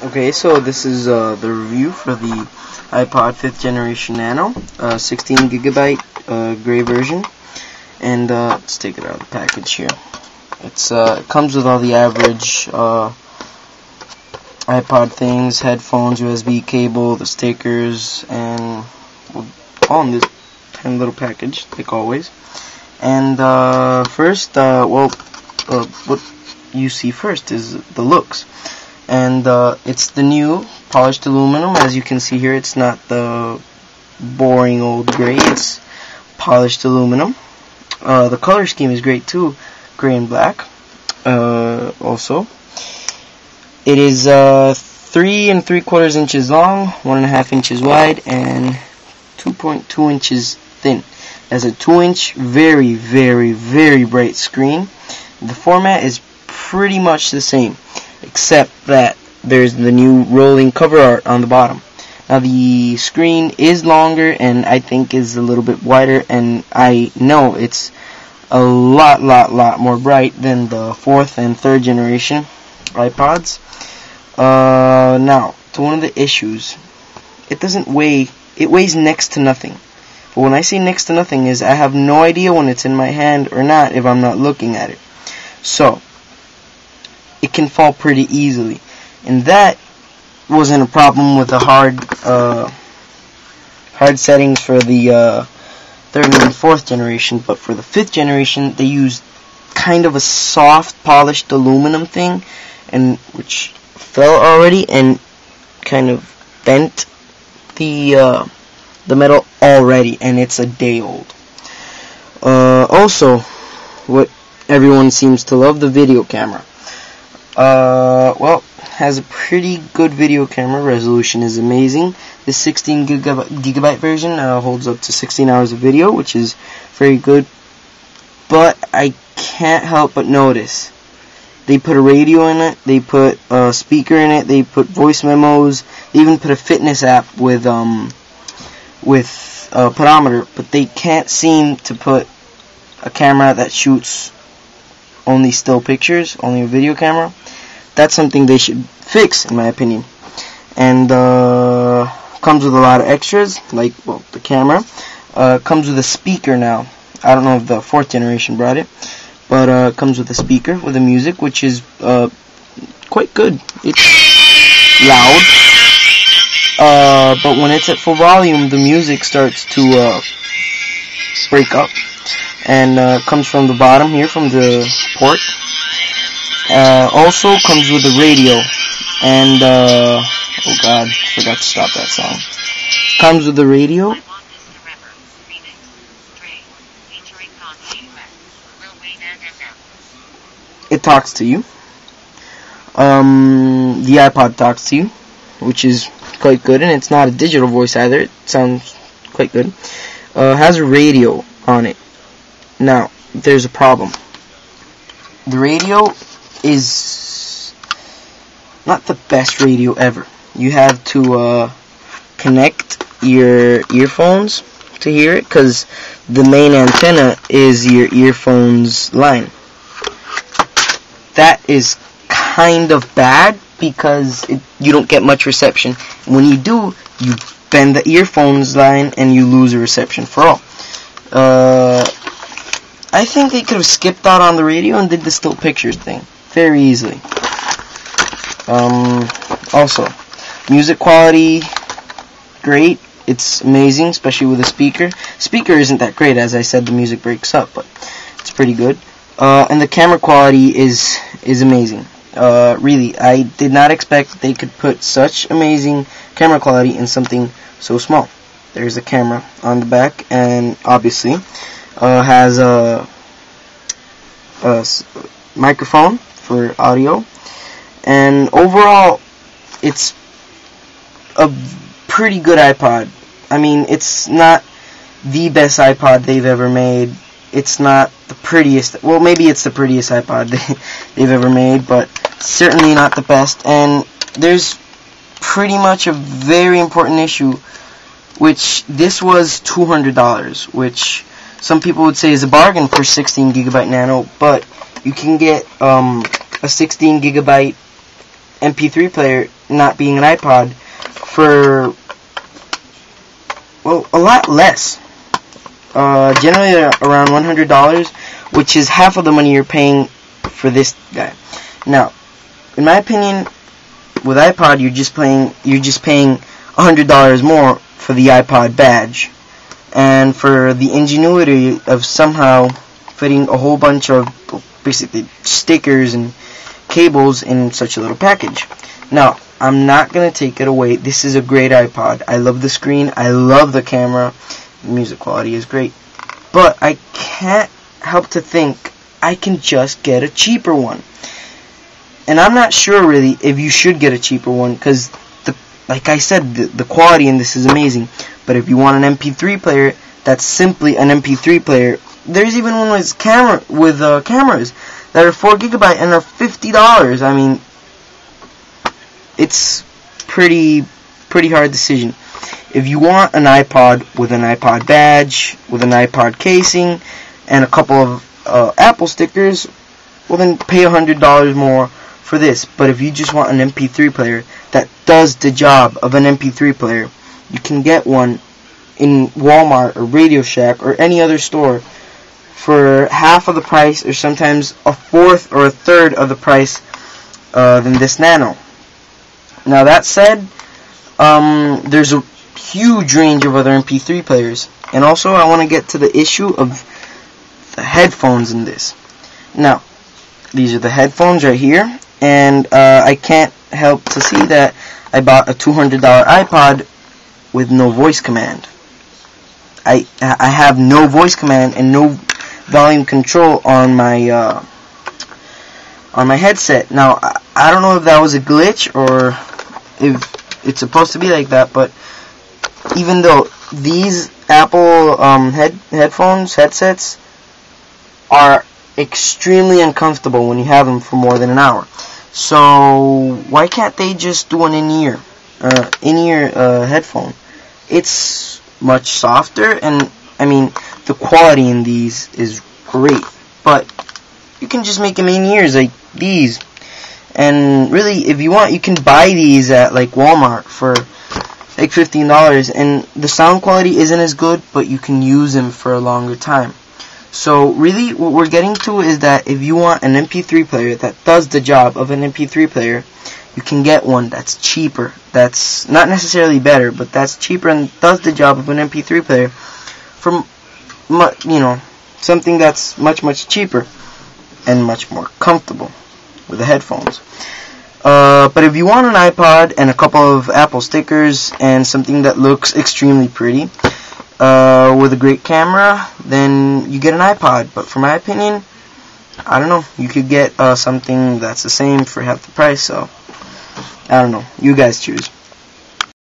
Okay, so this is the review for the iPod 5th generation Nano, 16 gigabyte gray version, and let's take it out of the package here. It comes with all the average iPod things: headphones, USB cable, the stickers, and all in this tiny little package, like always. And what you see first is the looks. And it's the new polished aluminum. As you can see here, it's not the boring old gray, it's polished aluminum. The color scheme is great too, gray and black. Also, it is 3 3/4 inches long, 1.5 inches wide, and 2.2 inches thin. It has a 2-inch, very, very, very bright screen. The format is pretty much the same, except that there's the new rolling cover art on the bottom. Now the screen is longer and I think is a little bit wider, and I know it's a lot more bright than the 4th and 3rd generation iPods. Now, to one of the issues, it weighs next to nothing. But when I say next to nothing is I have no idea when it's in my hand or not if I'm not looking at it. So it can fall pretty easily, and that wasn't a problem with the hard settings for the 3rd and 4th generation. But for the 5th generation, they used kind of a soft polished aluminum thing, and which fell already and kind of bent the metal already, and it's a day old. Also, what everyone seems to love, the video camera. Has a pretty good video camera. Resolution is amazing. The 16 gigabyte version holds up to 16 hours of video, which is very good. But I can't help but notice they put a radio in it, they put a speaker in it, they put voice memos, they even put a fitness app with a pedometer, but they can't seem to put a camera that shoots only still pictures, only a video camera. That's something they should fix, in my opinion. And comes with a lot of extras, like, well, the camera. Comes with a speaker now. I don't know if the 4th generation brought it, but comes with a speaker with the music, which is quite good. It's loud, but when it's at full volume, the music starts to break up. And comes from the bottom here, from the port. Also comes with a radio, and oh god, forgot to stop that song. Comes with the radio. It talks to you. The iPod talks to you, which is quite good, and it's not a digital voice either. It sounds quite good. Has a radio on it. Now, there's a problem. The radio is not the best radio ever. You have to connect your earphones to hear it, because the main antenna is your earphones line. That is kind of bad, because you don't get much reception. When you do, you bend the earphones line and you lose a reception for all. I think they could have skipped out on the radio and did the still pictures thing very easily. Also, music quality, great. It's amazing, especially with a speaker. Speaker isn't that great, as I said, the music breaks up, but it's pretty good. And the camera quality is amazing. Really, I did not expect they could put such amazing camera quality in something so small. There's a camera on the back, and obviously has a microphone for audio, and overall it's a pretty good iPod. I mean, it's not the best iPod they've ever made. It's not the prettiest, well, maybe it's the prettiest iPod they've ever made, but certainly not the best. And there's pretty much a very important issue, which this was $200, which some people would say is a bargain for 16 gigabyte Nano, but you can get a 16 gigabyte MP3 player not being an iPod for, well, a lot less. Generally around $100, which is half of the money you're paying for this guy. Now, in my opinion, with iPod, you're just paying $100 more for the iPod badge, and for the ingenuity of somehow fitting a whole bunch of basically stickers and cables in such a little package. Now, I'm not gonna take it away. This is a great iPod. I love the screen. I love the camera. The music quality is great. But I can't help to think I can just get a cheaper one. And I'm not sure really if you should get a cheaper one, because like I said, the quality in this is amazing. But if you want an MP3 player that's simply an MP3 player, there's even one with cameras that are 4 GB and are $50. I mean, it's pretty hard decision. If you want an iPod with an iPod badge, with an iPod casing, and a couple of Apple stickers, well then pay $100 more for this. But if you just want an MP3 player that does the job of an MP3 player, you can get one in Walmart or Radio Shack or any other store for half of the price, or sometimes a fourth or a third of the price than this Nano. Now that said, there's a huge range of other MP3 players, and also I want to get to the issue of the headphones in this. Now, these are the headphones right here, and I can't help to see that I bought a $200 iPod with no voice command. I have no voice command and no volume control on my headset. Now, I don't know if that was a glitch or if it's supposed to be like that, but even though these Apple headsets are extremely uncomfortable when you have them for more than an hour. So why can't they just do an in-ear headphone? It's much softer, and I mean the quality in these is great, but you can just make them in-ears like these. And really, if you want, you can buy these at like Walmart for like $15, and the sound quality isn't as good, but you can use them for a longer time. So really, what we're getting to is that if you want an MP3 player that does the job of an MP3 player, you can get one that's cheaper. That's not necessarily better, but that's cheaper and does the job of an MP3 player from, something that's much cheaper and much more comfortable with the headphones. But if you want an iPod and a couple of Apple stickers and something that looks extremely pretty with a great camera, then you get an iPod. But for my opinion, I don't know, you could get something that's the same for half the price. So I don't know, you guys choose.